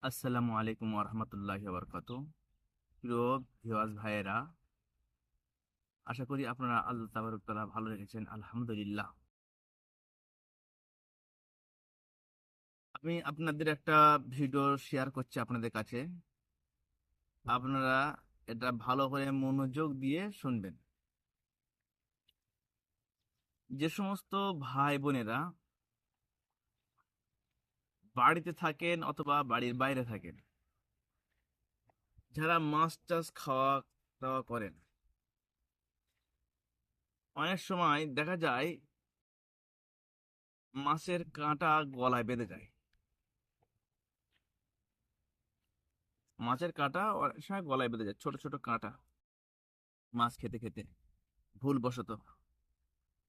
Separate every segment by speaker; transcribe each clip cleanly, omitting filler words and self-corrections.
Speaker 1: আসসালামু আলাইকুম ওরহমতুল্লাহি ওবরকাতু। প্রিয় ভিউয়ার্স ভাইয়েরা, আশা করি আপনারা আল্লাহ তাবারক তাআলা ভালো রেখেছেন, আলহামদুলিল্লাহ। আমি আপনাদের একটা ভিডিও শেয়ার করছি আপনাদের কাছে। আপনারা এটা ভালো করে মনোযোগ দিয়ে শুনবেন। যে সমস্ত ভাই বোনেরা বাড়িতে থাকেন অথবা বাড়ির বাইরে থাকেন, যারা মাছ টাছ খাওয়া দাওয়া করেন, অনেক সময় দেখা যায় মাছের কাঁটা গলায় বেঁধে যায়। মাছের কাঁটা অনেক সময় গলায় বেঁধে যায়, ছোট ছোট কাঁটা, মাছ খেতে খেতে ভুলবশত।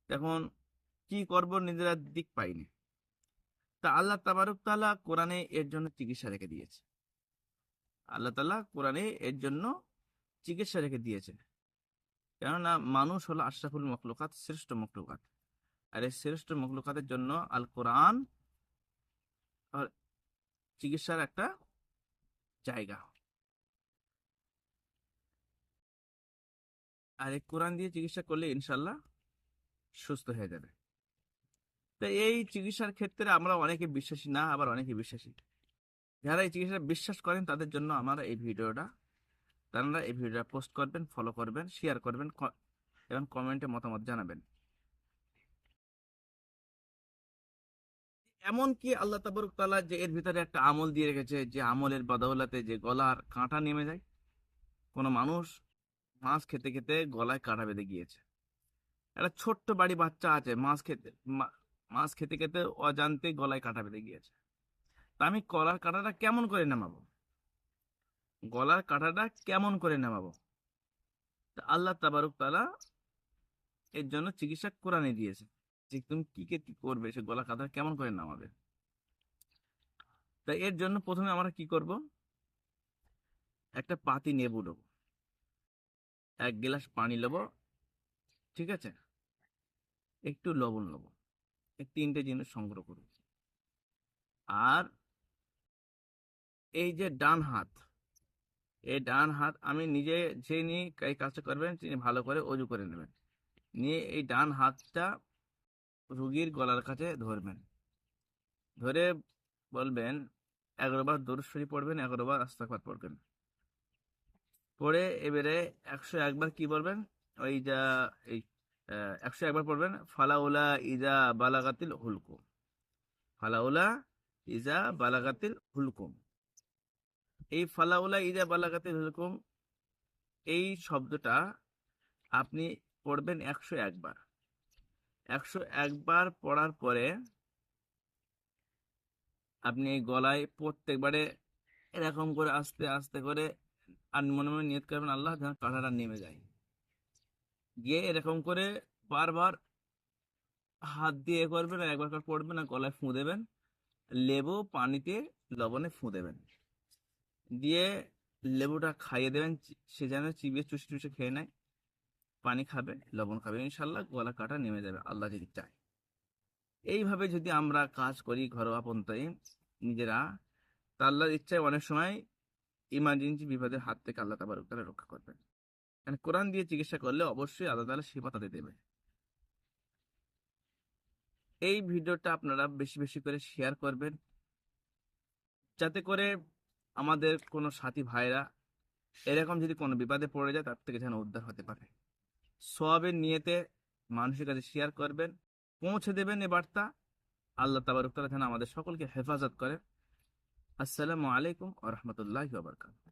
Speaker 1: এখন কি করব, নিজেরা দিক পাইনি। তা আল্লাহ তাবারক তাআলা কোরআনে এর জন্য চিকিৎসা রেখে দিয়েছে। আল্লাহ তাআলা কোরআনে এর জন্য চিকিৎসা রেখে দিয়েছে। কেননা মানুষ হলো আশরাফুল মখলুকাত, শ্রেষ্ঠ মখলুকাত। আর এই শ্রেষ্ঠ মখলুকাতের জন্য আল কোরআন আর চিকিৎসার একটা জায়গা। আর এই কোরআন দিয়ে চিকিৎসা করলে ইনশাল্লাহ সুস্থ হয়ে যাবে। তো এই চিকিৎসার ক্ষেত্রে আমরা অনেকে বিশ্বাসী না, আবার অনেকে বিশ্বাসী। যারা এই চিকিৎসা বিশ্বাস করেন তাদের জন্য আমার এই ভিডিওটা। আপনারা এই ভিডিওটা পোস্ট করবেন, ফলো করবেন, শেয়ার করবেন এবং কমেন্টে মতামত জানাবেন। এমন কি আল্লাহ তাবারক তাআলা যে এর ভিতরে একটা আমল দিয়ে রেখেছে, যে আমলের বদৌলতে যে গলার কাঁটা নেমে যায়। কোনো মানুষ মাছ খেতে খেতে গলায় কাঁটা বেঁধে গিয়েছে। একটা ছোট্ট বাড়ি বাচ্চা আছে, মাছ খেতে খেতে অজান্তে গলায় কাঁটা বেঁধে গিয়েছে। তা আমি গলার কাঁটাটা কেমন করে নামাবো? গলার কাঁটাটা কেমন করে নামাবো? তা আল্লাহ তাবারক তাআলা এর জন্য চিকিৎসা কোরআনে দিয়েছে, যে তুমি কি করবে, সে গলা কাঁটা কেমন করে নামাবে। তাই এর জন্য প্রথমে আমরা কি করব, একটা পাতি নেবু নেবো, 1 গ্লাস পানি নেবো, ঠিক আছে, একটু লবণ নেবো, এই 3টে জিনিস সংগ্রহ করব। আর এই যে ডান হাত, এই ডান হাত আমি নিজে যে নিয়ে এই কাজটা করবেন, তিনি ভালো করে অজু করে নেবেন। নিয়ে এই ডান হাতটা রুগীর গলার কাছে ধরবেন। ধরে বলবেন 11 বার দরুদ শরীফ পড়বেন, 11 বার ইস্তিগফার পড়বেন। পড়ে এবারে 101 বার কি বলবেন, ওই যা এই 101 বার পড়বেন, ফালাউলা ইজা বালাগাতিল হুলকুম, ফালাউলা ইজা বালাগাতিল হুলকুম। এই ফালাউলা ইজা বালাগাতিল হুলকুম, এই শব্দটা আপনি পড়বেন 101 বার। 101 বার পড়ার পরে আপনি এই গলায় প্রত্যেকবারে এরকম করে আস্তে আস্তে করে আর মনে মনে নিয়ত করবেন, আল্লাহ যেন কাঁটাটা নেমে যায়। গিয়ে এরকম করে বারবার হাত দিয়ে করবেন, আর একবার করে পড়বেন, আর গলায় ফুঁ দেবেন। লেবু পানিতে লবণে ফুঁ দেবেন, দিয়ে লেবুটা খাইয়ে দেবেন। সে যেন চিবিয়ে চুষে চুষে খেয়ে নেয়, পানি খাবে, লবণ খাবে, ইনশাল্লাহ গলা কাটা নেমে যাবে, আল্লাহ যদি চায়। এইভাবে যদি আমরা কাজ করি ঘরোয়া পন্থায় নিজেরা, তা আল্লাহর ইচ্ছায় অনেক সময় ইমার্জেন্সি বিপদের হাত থেকে আল্লাহ তাবারক তাআলা রক্ষা করবেন। কারণ কোরআন দিয়ে চিকিৎসা করলে অবশ্যই আল্লাহ তাআলা শিফা তাদের দেবে। এই ভিডিওটা আপনারা বেশি বেশি করে শেয়ার করবেন, যাতে করে আমাদের কোনো সাথী ভাইরা এরকম যদি কোনো বিপদে পড়ে যায়, তার থেকে যেন উদ্ধার হতে পারে। সওয়াবের নিয়তে মানুষের কাছে শেয়ার করবেন, পৌঁছে দেবেন এ বার্তা। আল্লাহ তাবারক তাআলা যেন আমাদের সকলকে হেফাজত করে। আসসালামু আলাইকুম ওয়া রাহমাতুল্লাহি ওয়া বারাকাতুহু।